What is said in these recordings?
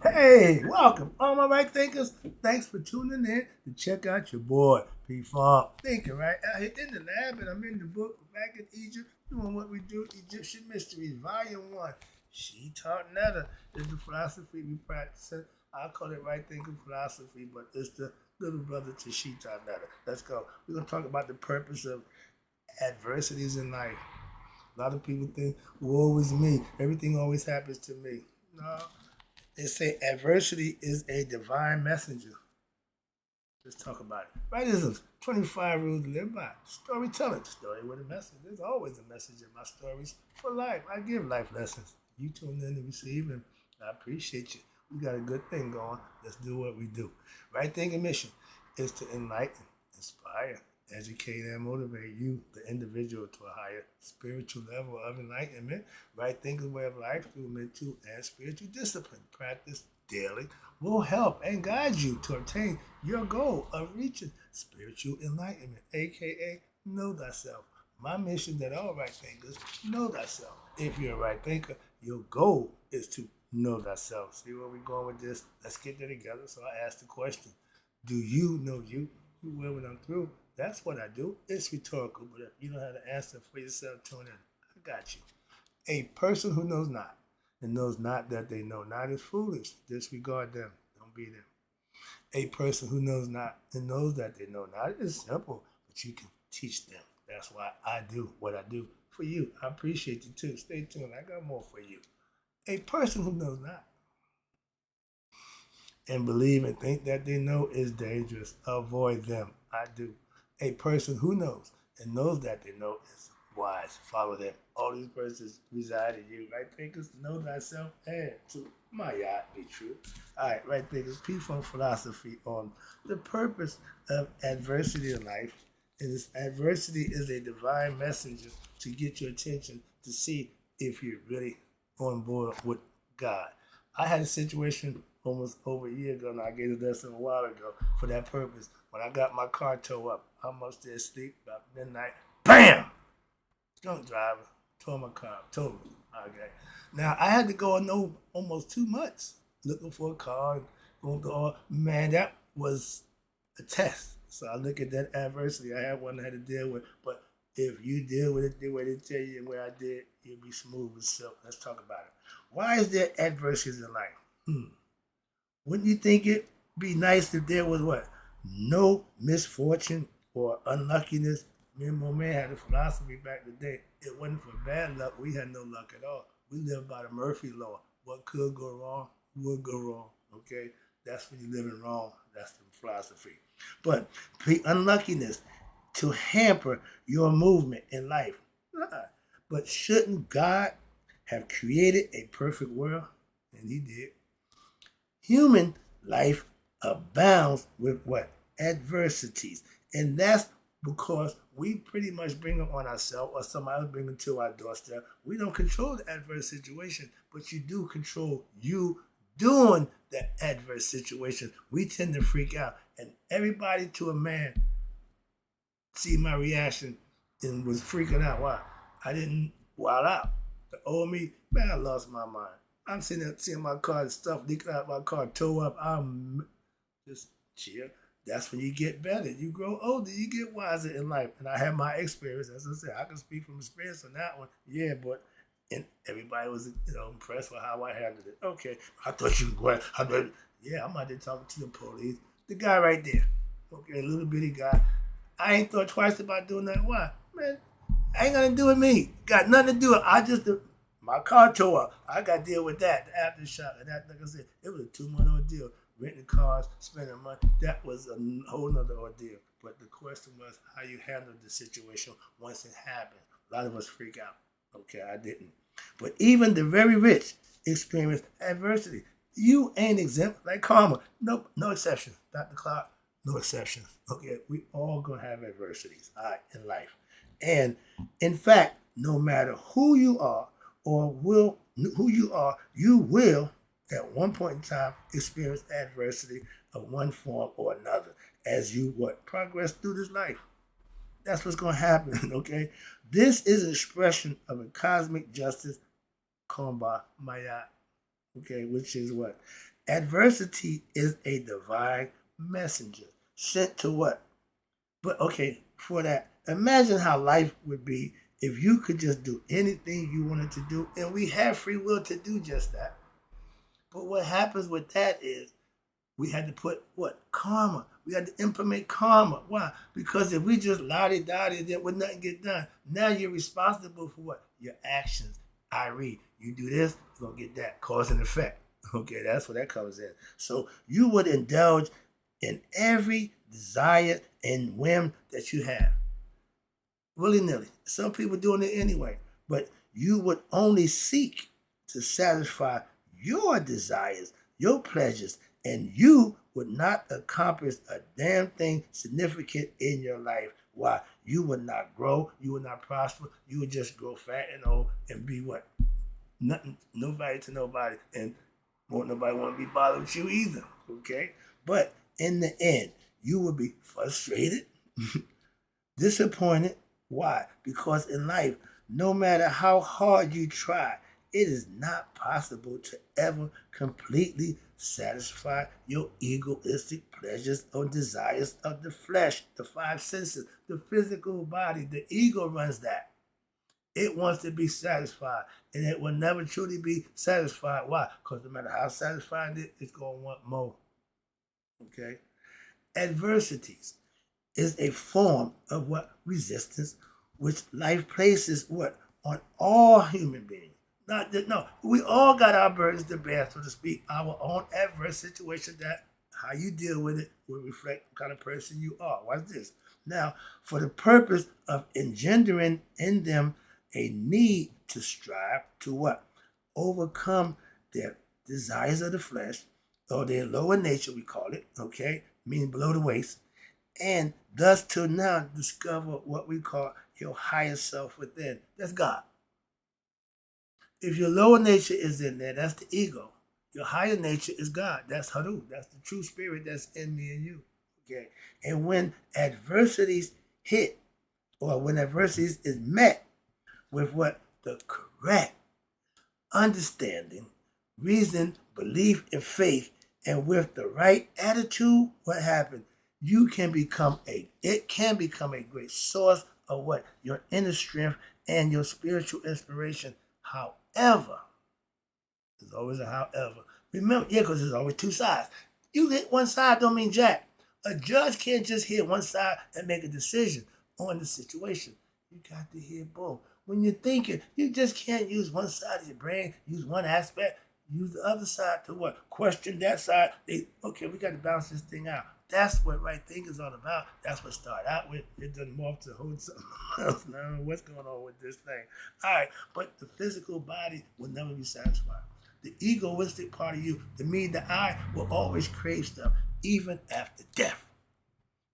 Hey, welcome, all my right thinkers. Thanks for tuning in to check out your boy, P Farm. Thinking, right? Out here in the lab, and I'm in the book back in Egypt, doing what we do Egyptian Mysteries, Volume 1. She taught Netta is the philosophy we practice. I call it right thinking philosophy, but it's the little brother to She taught Netta. Let's go. We're going to talk about the purpose of adversities in life. A lot of people think, woe is me. Everything always happens to me. No, they say adversity is a divine messenger. Let's talk about it. Rightisms, 25 rules to live by. Storytelling, story with a message. There's always a message in my stories for life. I give life lessons. You tune in to receive, and I appreciate you. We got a good thing going. Let's do what we do. Right thinking mission is to enlighten, inspire, educate, and motivate you, the individual, to a higher spiritual level of enlightenment. Right thinking way of life through mental and spiritual discipline. Practice daily will help and guide you to obtain your goal of reaching spiritual enlightenment, aka know thyself. My mission that all right thinkers know thyself. If you're a right thinker, your goal is to know thyself. See where we're going with this? Let's get there together. So I asked the question, do you know you? You will when I'm through. That's what I do. It's rhetorical, but if you don't have the answer for yourself, tune in. I got you. A person who knows not and knows not that they know not is foolish. Disregard them. Don't be them. A person who knows not and knows that they know not is simple, but you can teach them. That's why I do what I do for you. I appreciate you too. Stay tuned. I got more for you. A person who knows not and believe and think that they know is dangerous. Avoid them. I do. A person who knows and knows that they know is wise. Follow them. All these persons reside in you. Right thinkers, know thyself and to my yacht be true. All right, right thinkers, peaceful philosophy on the purpose of adversity in life. And this adversity is a divine messenger to get your attention to see if you're really on board with God. I had a situation almost over a year ago, and I gave a lesson a while ago for that purpose. When I got my car towed up, I'm upstairs asleep about midnight. Bam! Drunk driver tore my car up, totally. Okay. Now I had to go almost 2 months looking for a car, going through all. Man, that was a test. So I look at that adversity. I had one I had to deal with, but if you deal with it the way they tell you and where I did, you'll be smooth as silk. Let's talk about it. Why is there adversities in life? Wouldn't you think it'd be nice if there was what? No misfortune or unluckiness. Me and my man had a philosophy back in the day. It wasn't for bad luck. We had no luck at all. We lived by the Murphy law. What could go wrong would go wrong. Okay? That's when you're living wrong. That's the philosophy. But the unluckiness to hamper your movement in life. But shouldn't God have created a perfect world? And he did. Human life abounds with what? Adversities. And that's because we pretty much bring them on ourselves or somebody else bring them to our doorstep. We don't control the adverse situation, but you do control you doing the adverse situation. We tend to freak out. And everybody to a man see my reaction and was freaking out. Why? I didn't wild out. The old me, man, I lost my mind. I'm sitting there seeing my car, stuff leaking out my car, toe up. I'm just chill. That's when you get better. You grow older, you get wiser in life. And I had my experience, as I said, I can speak from experience on that one. Yeah, but and everybody was impressed with how I handled it. Okay, I thought you were. Yeah, I'm out there talking to the police. The guy right there, okay, a little bitty guy. I ain't thought twice about doing that. Why, man? Ain't gonna do with me. Got nothing to do with it. I just my car tore up. I got to deal with that, the aftershock. And that, like I said, it was a 2 month ordeal. Renting cars, spending money. That was a whole nother ordeal. But the question was how you handled the situation once it happened. A lot of us freak out. Okay, I didn't. But even the very rich experience adversity. You ain't exempt like karma. Nope, no exceptions. Dr. Clark, no exceptions. Okay, we all gonna have adversities, all right, in life. And in fact, no matter who you are you will at one point in time experience adversity of one form or another as you progress through this life. That's what's gonna happen, okay? This is an expression of a cosmic justice called by Maya, okay, which is what? Adversity is a divine messenger sent to what? But okay, for that, imagine how life would be if you could just do anything you wanted to do, and we have free will to do just that. But what happens with that is we had to put what? Karma. We had to implement karma. Why? Because if we just lottie-dottie, then would nothing get done. Now you're responsible for what? Your actions. I read. You do this, you're going to get that. Cause and effect. Okay, that's what that comes in. So you would indulge in every desire and whim that you have. Willy-nilly. Some people doing it anyway. But you would only seek to satisfy your desires, your pleasures, and you would not accomplish a damn thing significant in your life. Why? You would not grow, you would not prosper, you would just grow fat and old and be what? Nothing, nobody to nobody, and won't nobody want to be bothered with you either. Okay? But in the end, you will be frustrated, disappointed. Why? Because in life, no matter how hard you try, it is not possible to ever completely satisfy your egoistic pleasures or desires of the flesh, the five senses, the physical body. The ego runs that. It wants to be satisfied, and it will never truly be satisfied. Why? Because no matter how satisfying it, it's going to want more. Okay? Adversities is a form of what? Resistance, which life places what? On all human beings. Not that, no, we all got our burdens to bear, so to speak. Our own adverse situation, that how you deal with it will reflect what kind of person you are. Watch this. Now, for the purpose of engendering in them a need to strive to what? Overcome their desires of the flesh, or their lower nature, we call it, okay? Meaning below the waist. And thus to now discover what we call your higher self within. That's God. If your lower nature is in there, that's the ego. Your higher nature is God. That's Haru. That's the true spirit that's in me and you. Okay. And when adversities hit, or when adversities is met with what? The correct understanding, reason, belief, and faith, and with the right attitude, what happens? It can become a great source of what? Your inner strength and your spiritual inspiration. However, there's always a however. Remember, yeah, because there's always two sides. You hit one side don't mean jack. A judge can't just hit one side and make a decision on the situation. You got to hear both. When you're thinking, you just can't use one side of your brain, use one aspect, use the other side to what? Question that side. Okay, we got to balance this thing out. That's what right thinking is all about. That's what started out with. It doesn't morph to hold something else. I don't know what's going on with this thing. All right, but the physical body will never be satisfied. The egoistic part of you, the me, the I, will always crave stuff, even after death.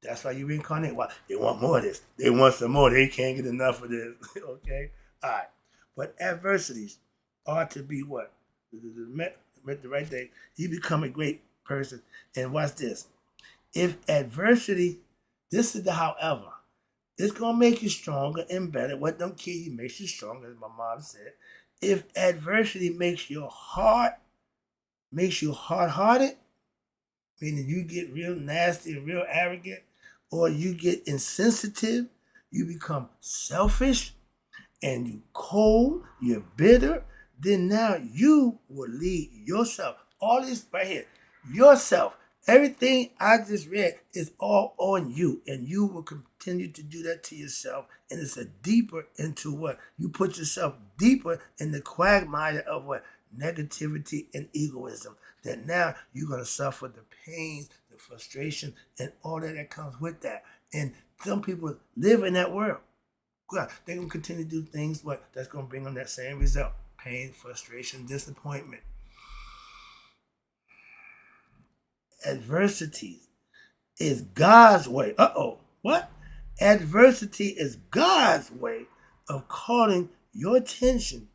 That's why you reincarnate. Why? They want more of this. They want some more. They can't get enough of this. Okay? All right. But adversities are to be what? The right thing. You become a great person. And watch this. If adversity, this is the however, it's going to make you stronger and better. What don't kill you makes you stronger, as my mom said. If adversity makes you hard-hearted, meaning you get real nasty and real arrogant, or you get insensitive, you become selfish, and you cold, you're bitter, then now you will lead yourself. All this right here, yourself. Everything I just read is all on you, and you will continue to do that to yourself. And it's a deeper into what? You put yourself deeper in the quagmire of what? Negativity and egoism. That now you're going to suffer the pains, the frustration, and all that comes with that. And some people live in that world. They're going to continue to do things that's going to bring them that same result. Pain, frustration, disappointment. Adversity is God's way. What? Adversity is God's way of calling your attention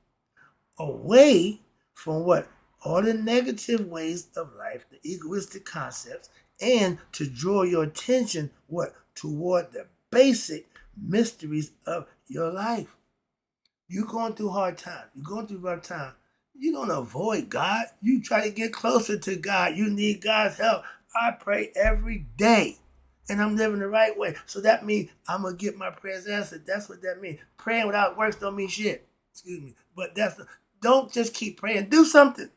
away from what? All the negative ways of life, the egoistic concepts, and to draw your attention what? Toward the basic mysteries of your life. You're going through hard times. You're going through rough times. You don't avoid God. You try to get closer to God. You need God's help. I pray every day. And I'm living the right way. So that means I'm going to get my prayers answered. That's what that means. Praying without works don't mean shit. Excuse me. But don't just keep praying. Do something.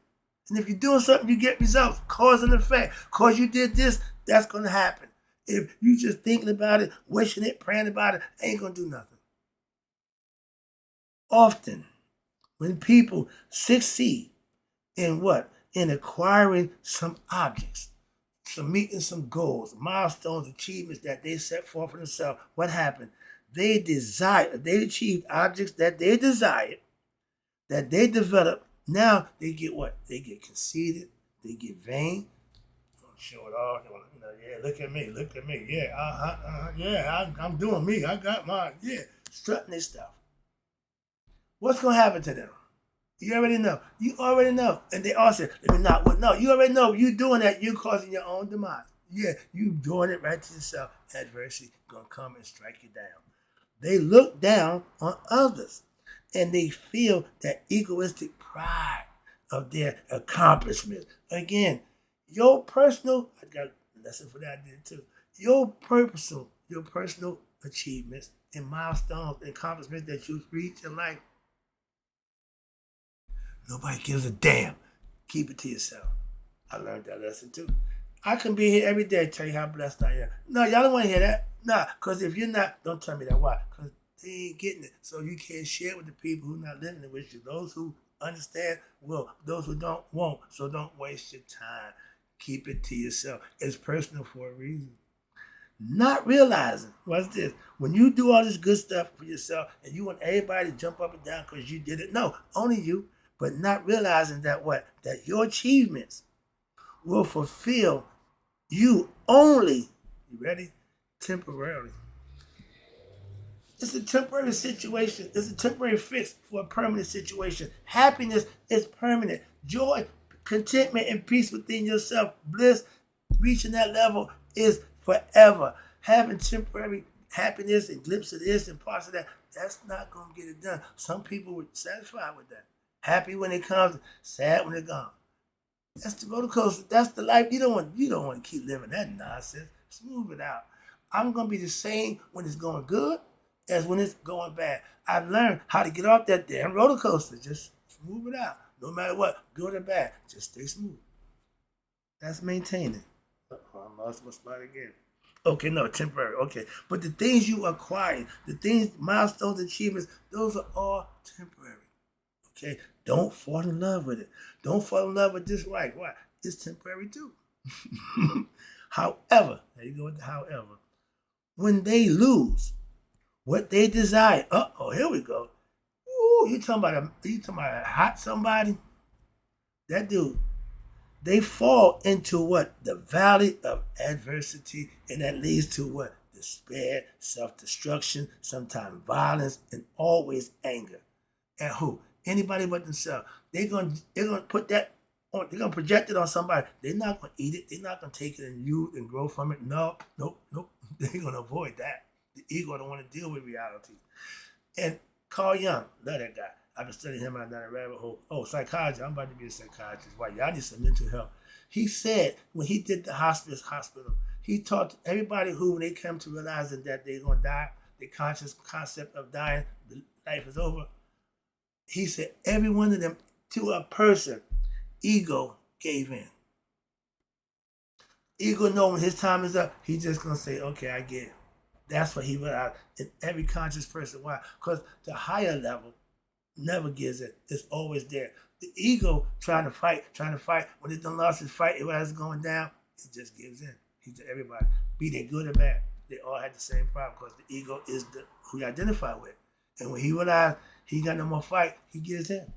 And if you're doing something, you get results. Cause and effect. Cause you did this, that's going to happen. If you just thinking about it, wishing it, praying about it, ain't going to do nothing. Often, when people succeed in what? In acquiring some objects, some meeting some goals, milestones, achievements that they set forth for themselves, what happened? They achieved objects that they desired, that they developed. Now they get what? They get conceited, they get vain. Show it off. Yeah, look at me. Yeah, yeah, I'm doing me. I got mine. Yeah, strutting their stuff. What's gonna happen to them? You already know. You already know. And they all say, let me not what? No, you already know. You doing that, you causing your own demise. Yeah, you doing it right to yourself. Adversity gonna come and strike you down. They look down on others and they feel that egoistic pride of their accomplishments. Again, your personal, I got a lesson for that I did too. Your personal achievements and milestones and accomplishments that you reach in life, nobody gives a damn. Keep it to yourself. I learned that lesson too. I can be here every day to tell you how blessed I am. No, y'all don't want to hear that. Nah, because if you're not, don't tell me that. Why? Because they ain't getting it. So you can't share it with the people who are not living it with you. Those who understand will. Those who don't won't. So don't waste your time. Keep it to yourself. It's personal for a reason. Not realizing, what's this? When you do all this good stuff for yourself and you want everybody to jump up and down because you did it. No, only you. But not realizing that what? That your achievements will fulfill you only, you ready? Temporarily. It's a temporary situation. It's a temporary fix for a permanent situation. Happiness is permanent. Joy, contentment, and peace within yourself, bliss, reaching that level is forever. Having temporary happiness and glimpses of this and parts of that, that's not going to get it done. Some people were satisfied with that. Happy when it comes, sad when it's gone. That's the roller coaster. That's the life. You don't want to keep living that nonsense. Smooth it out. I'm gonna be the same when it's going good as when it's going bad. I've learned how to get off that damn roller coaster. Just smooth it out. No matter what, good or bad, just stay smooth. That's maintaining. I lost my spot again. Okay, no, temporary. Okay, but the things you acquire, the things, milestones, achievements, those are all temporary. Okay, don't fall in love with it. Don't fall in love with this life. Why? It's temporary too. However, there you go with the however. When they lose what they desire, here we go. Ooh, you talking about a hot somebody? That dude, they fall into what? The valley of adversity, and that leads to what? Despair, self-destruction, sometimes violence, and always anger. And who? Anybody but themselves. They're gonna put that on. They're gonna project it on somebody. They're not gonna eat it. They're not gonna take it and use and grow from it. Nope. They're gonna avoid that. The ego don't want to deal with reality. And Carl Jung, love that guy. I've been studying him. I'm down a rabbit hole. Oh, psychology. I'm about to be a psychiatrist. Why? Y'all need some mental health. He said when he did the hospital, he taught everybody who, when they come to realizing that they're gonna die, the conscious concept of dying, the life is over. He said every one of them, to a person, ego gave in. Ego knowing his time is up, he's just going to say, okay, I get it. That's what he realized in every conscious person. Why? Because the higher level never gives it. It's always there. The ego trying to fight. When it done lost his fight, it was going down, it just gives in. He said everybody, be they good or bad, they all had the same problem because the ego is who you identify with. And when he realized he got no more fight, he gives in.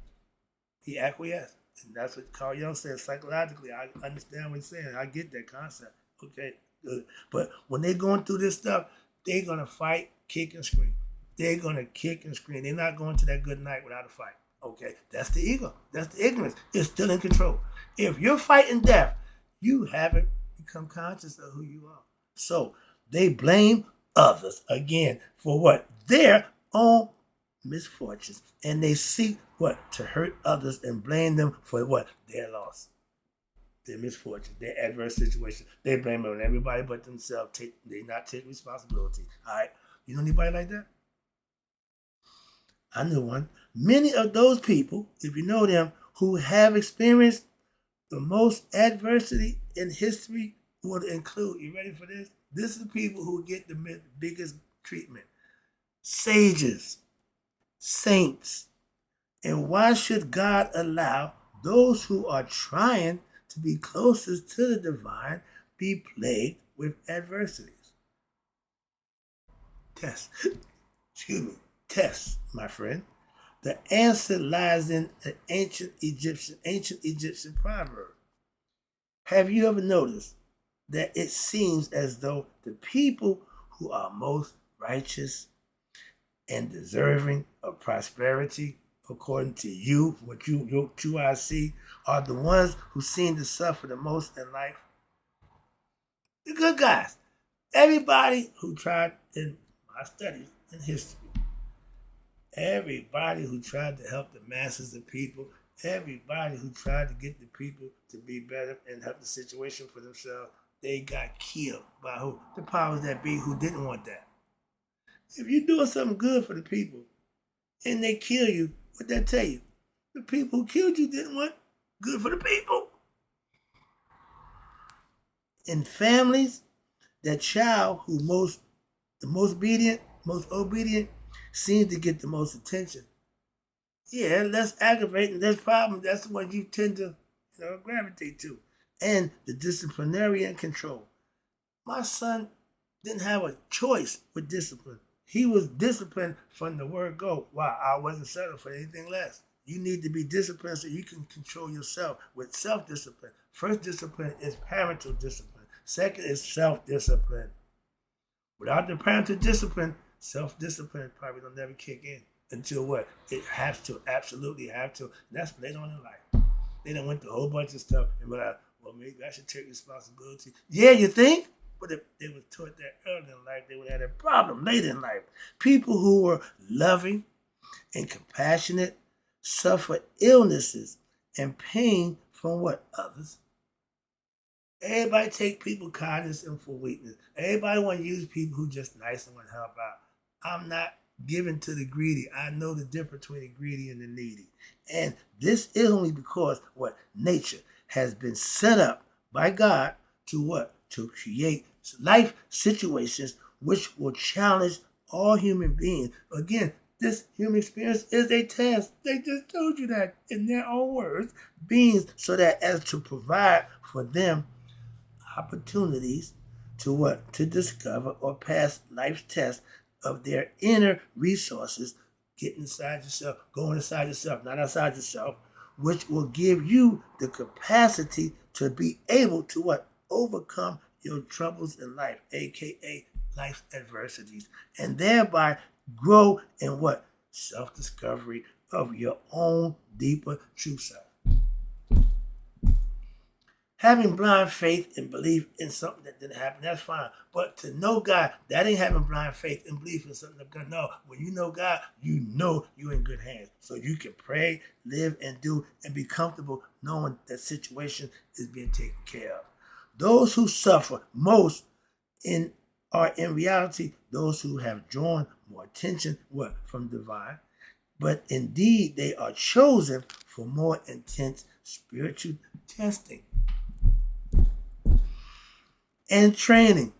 He acquiesced. And that's what Carl Jung said psychologically. I understand what he's saying. I get that concept. Okay, good. But when they're going through this stuff, they're going to fight, kick, and scream. They're going to kick and scream. They're not going to that good night without a fight. Okay, that's the ego. That's the ignorance. It's still in control. If you're fighting death, you haven't become conscious of who you are. So they blame others again for what? Their own misfortunes. And they seek what? To hurt others and blame them for what? Their loss, their misfortune, their adverse situation. They blame it on everybody but themselves. They not take responsibility. All right? You know anybody like that? I knew one. Many of those people, if you know them, who have experienced the most adversity in history would include, you ready for this? This is people who get the biggest treatment. Sages, saints. And why should God allow those who are trying to be closest to the divine be plagued with adversities? Tests. Excuse me. Tests, my friend. The answer lies in an ancient Egyptian proverb. Have you ever noticed that it seems as though the people who are most righteous and deserving of prosperity, according to you, what you I see, are the ones who seem to suffer the most in life? The good guys. Everybody who tried in my studies in history, everybody who tried to help the masses of people, everybody who tried to get the people to be better and help the situation for themselves, they got killed by who? The powers that be who didn't want that. If you're doing something good for the people and they kill you, what that tell you? The people who killed you didn't want good for the people. In families, that child who the most obedient seems to get the most attention. Yeah, less aggravating, less problem. That's the one you tend to gravitate to. And the disciplinarian control. My son didn't have a choice with discipline. He was disciplined from the word go. Wow, I wasn't settled for anything less. You need to be disciplined so you can control yourself with self-discipline. First discipline is parental discipline. Second is self-discipline. Without the parental discipline, self-discipline probably don't never kick in until what? It has to, absolutely have to. And that's later on in life. They done went through a whole bunch of stuff and be like, well, maybe I should take responsibility. Yeah, you think? But if they were taught that early in life, they would have a problem later in life. People who were loving and compassionate suffer illnesses and pain from what? Others. Everybody take people kindness and for weakness. Everybody want to use people who just nice and want to help out. I'm not giving to the greedy. I know the difference between the greedy and the needy. And this is only because what? Nature has been set up by God to what? To create life situations which will challenge all human beings. Again, this human experience is a test. They just told you that in their own words. Beings so that as to provide for them opportunities to what? To discover or pass life's test of their inner resources. Get inside yourself, going inside yourself, not outside yourself, which will give you the capacity to be able to what? Overcome your troubles in life, aka life's adversities, and thereby grow in what? Self-discovery of your own deeper true self. Having blind faith and belief in something that didn't happen, that's fine. But to know God, that ain't having blind faith and belief in something that's going to know. When you know God, you know you're in good hands. So you can pray, live, and do, and be comfortable knowing that situation is being taken care of. Those who suffer most are in reality those who have drawn more attention from divine, but indeed they are chosen for more intense spiritual testing and training.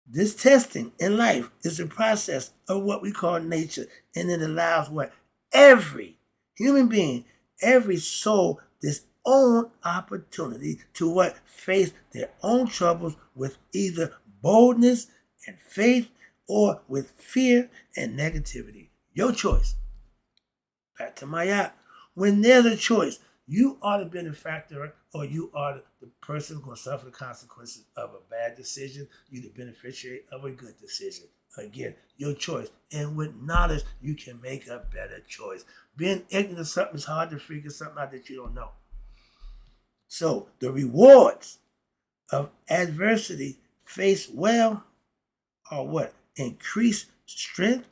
This testing in life is a process of what we call nature, and it allows what? Every human being, every soul, this own opportunity to what? Face their own troubles with either boldness and faith or with fear and negativity. Your choice. Back to my yacht. When there's a choice, you are the benefactor or you are the person who's going to suffer the consequences of a bad decision. You're the beneficiary of a good decision. Again, your choice. And with knowledge, you can make a better choice. Being ignorant of something is hard to figure something out that you don't know. So the rewards of adversity faced well are what? Increased strength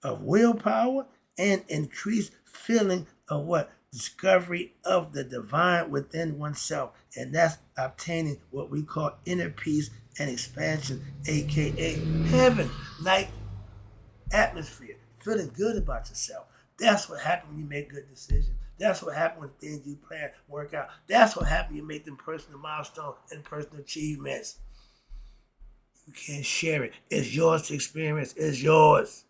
of willpower and increased feeling of what? Discovery of the divine within oneself. And that's obtaining what we call inner peace and expansion, aka heaven, like atmosphere, feeling good about yourself. That's what happens when you make good decisions. That's what happens when things you plan work out. That's what happens when you make them personal milestones and personal achievements. You can't share it. It's yours to experience. It's yours.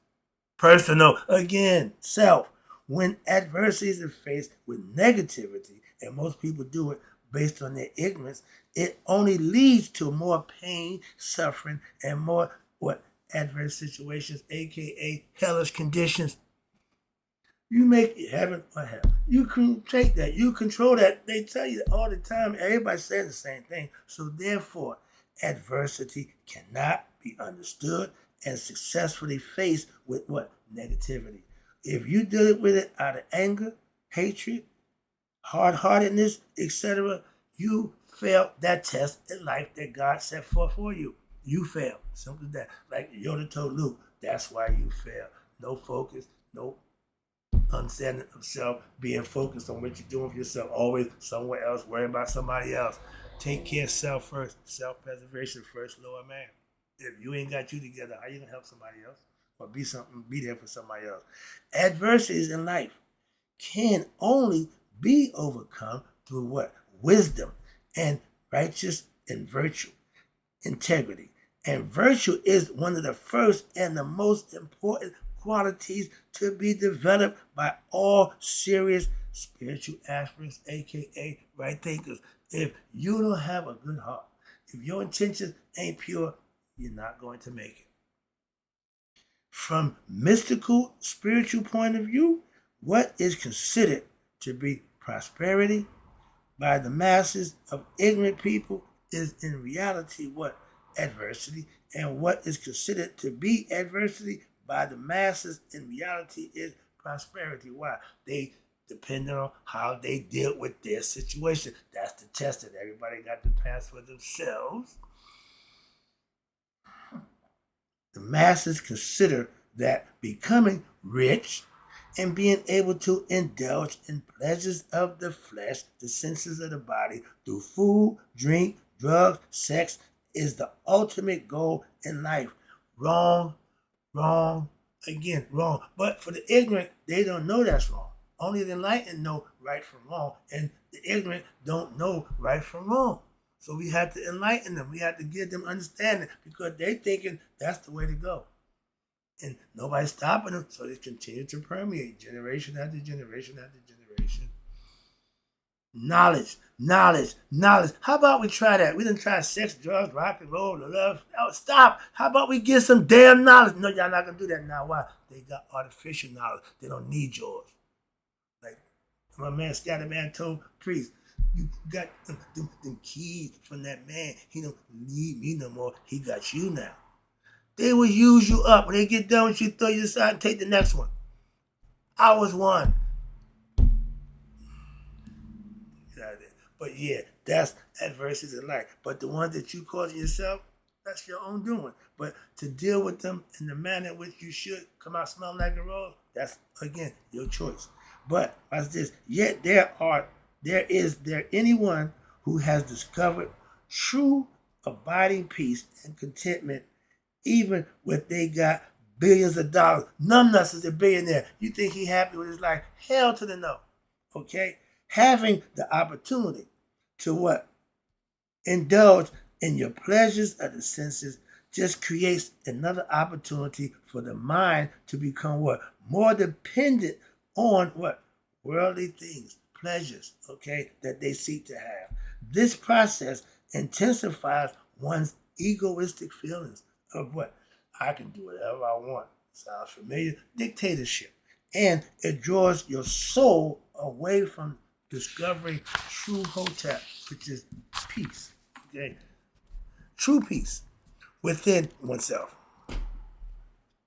Personal. Again, self. When adversities are faced with negativity, and most people do it based on their ignorance, it only leads to more pain, suffering, and more what? Adverse situations, aka hellish conditions. You make it heaven or hell. You can take that. You control that. They tell you all the time. Everybody says the same thing. So therefore, adversity cannot be understood and successfully faced with what? Negativity. If you deal with it out of anger, hatred, hard-heartedness, etc., you failed that test in life that God set forth for you. You failed. Simple as that. Like Yoda told Luke, that's why you fail. No focus, no understanding of self, being focused on what you're doing for yourself, always somewhere else, worrying about somebody else. Take care of self first. Self-preservation first, lower man. If you ain't got you together, how you gonna help somebody else? Or be there for somebody else? Adversities in life can only be overcome through what? Wisdom and righteous and virtue, integrity. And virtue is one of the first and the most important qualities to be developed by all serious spiritual aspirants, aka right thinkers. If you don't have a good heart, if your intentions ain't pure, you're not going to make it. From mystical, spiritual point of view, what is considered to be prosperity by the masses of ignorant people is in reality what? Adversity. And what is considered to be adversity by the masses in reality is prosperity. Why? They depend on how they deal with their situation. That's the test that everybody got to pass for themselves. The masses consider that becoming rich and being able to indulge in pleasures of the flesh, the senses of the body, through food, drink, drugs, sex, is the ultimate goal in life. Wrong, wrong, again, wrong. But for the ignorant, they don't know that's wrong. Only the enlightened know right from wrong, and the ignorant don't know right from wrong. So we have to enlighten them. We have to give them understanding because they thinking that's the way to go. And nobody's stopping them, so they continue to permeate generation after generation after generation. Knowledge, knowledge, knowledge. How about we try that? We didn't try sex, drugs, rock and roll, love. No, stop. How about we get some damn knowledge? No, y'all not going to do that now. Why? They got artificial knowledge. They don't need yours. Like my man Scatterman told Priest, you got them keys from that man. He don't need me no more. He got you now. They will use you up. When they get done with you, throw you aside and take the next one. I was one. Get out of there. But yeah, that's adversities in life. But the ones that you causing yourself, that's your own doing. But to deal with them in the manner in which you should come out smelling like a rose, that's, again, your choice. But watch this. Yet is there anyone who has discovered true abiding peace and contentment even when they got billions of dollars? Numbnuts is a billionaire. You think he happy with his life? Hell to the no. Okay? Having the opportunity to what? Indulge in your pleasures of the senses just creates another opportunity for the mind to become what? More dependent on what? Worldly things, pleasures, okay, that they seek to have. This process intensifies one's egoistic feelings of what? I can do whatever I want. Sounds familiar? Dictatorship. And it draws your soul away from discovering true hotep, which is peace. Okay? True peace within oneself.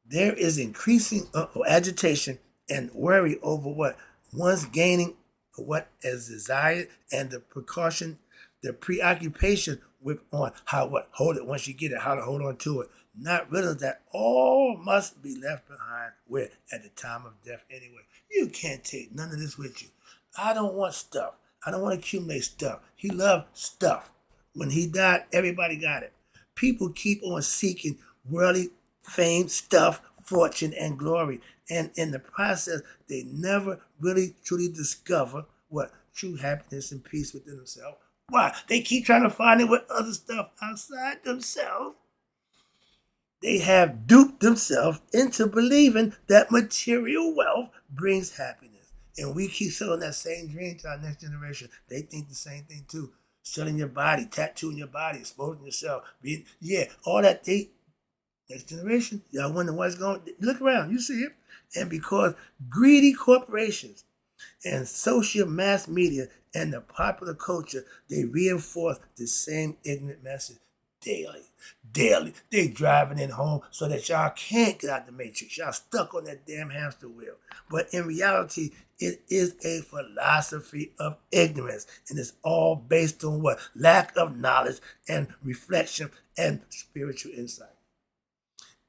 There is increasing agitation and worry over what? One's gaining what is desired, and the preoccupation with on how what hold it once you get it, how to hold on to it. not realize that all must be left behind where at the time of death anyway. You can't take none of this with you. I don't want stuff. I don't want to accumulate stuff. He loved stuff. When he died, everybody got it. People keep on seeking worldly fame, stuff, fortune, and glory. And in the process, they never really truly discover what true happiness and peace within themselves. Why? They keep trying to find it with other stuff outside themselves. They have duped themselves into believing that material wealth brings happiness. And we keep selling that same dream to our next generation. They think the same thing too. Selling your body, tattooing your body, exposing yourself. All that next generation, y'all wonder what's going on. Look around, you see it. And because greedy corporations and social mass media and the popular culture, they reinforce the same ignorant message daily. They driving it home so that y'all can't get out the matrix. Y'all stuck on that damn hamster wheel. But in reality, it is a philosophy of ignorance. And it's all based on what? Lack of knowledge and reflection and spiritual insight.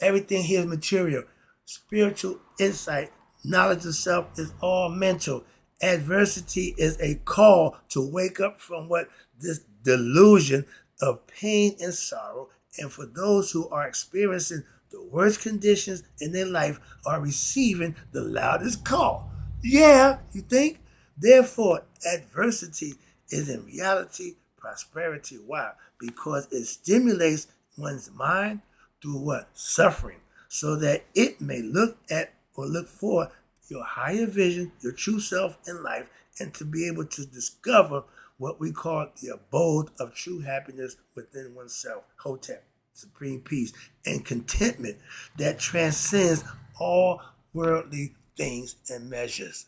Everything here is material. Spiritual insight, knowledge of self is all mental. Adversity is a call to wake up from what this delusion of pain and sorrow. And for those who are experiencing the worst conditions in their life are receiving the loudest call. Yeah, you think? Therefore, adversity is in reality prosperity. Why? Because it stimulates one's mind through what? Suffering. So that it may look at or look for your higher vision, your true self in life, and to be able to discover what we call the abode of true happiness within oneself, Hotep, supreme peace, and contentment that transcends all worldly things and measures.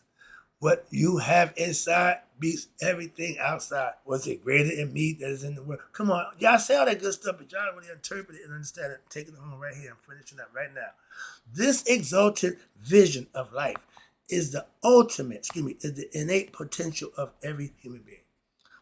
What you have inside beats everything outside. Was it greater in me that is in the world? Come on, y'all say all that good stuff, but y'all don't really interpret it and understand it. Taking it home right here. I'm finishing up right now. This exalted vision of life is the is the innate potential of every human being.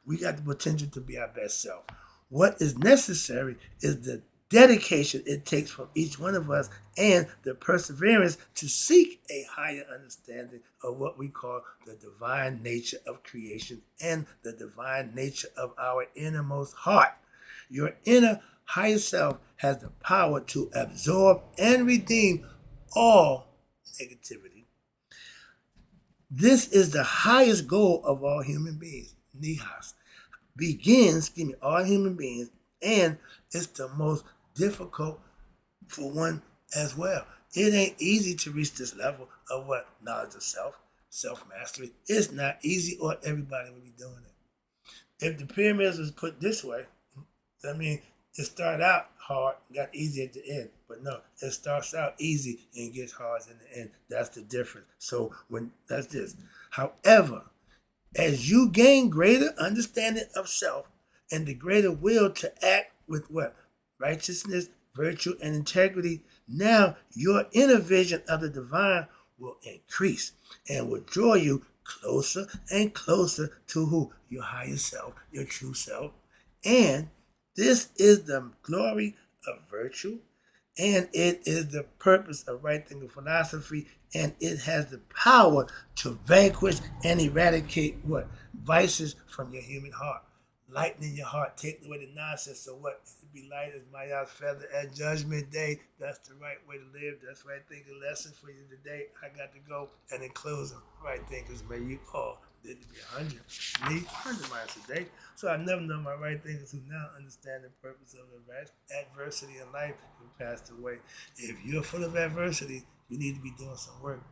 We got the potential to be our best self. What is necessary is the dedication it takes from each one of us and the perseverance to seek a higher understanding of what we call the divine nature of creation and the divine nature of our innermost heart. Your inner higher self has the power to absorb and redeem all negativity. This is the highest goal of all human beings. Nihas all human beings, and it's the most difficult for one as well. It ain't easy to reach this level of what? Knowledge of self, self-mastery. It's not easy or everybody would be doing it. If the pyramids was put this way, it started out hard, got easy at the end. But no, it starts out easy and gets hard in the end. That's the difference. So that's this. However, as you gain greater understanding of self and the greater will to act with what? Righteousness, virtue, and integrity, now your inner vision of the divine will increase and will draw you closer and closer to who? Your higher self, your true self. And this is the glory of virtue, and it is the purpose of right thinking philosophy, and it has the power to vanquish and eradicate what? Vices from your human heart. Lightening your heart, taking away the nonsense. So what? To be light as Maya's feather at Judgment Day. That's the right way to live. That's right thinking lesson for you today. I got to go. And in closing, right thinkers, may you all live to be 100. Me, 100 miles a day. So I never know my right thinkers who now understand the purpose of adversity in life who passed away. If you're full of adversity, you need to be doing some work,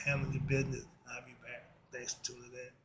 handling your business. I'll be back. Thanks for tuning in.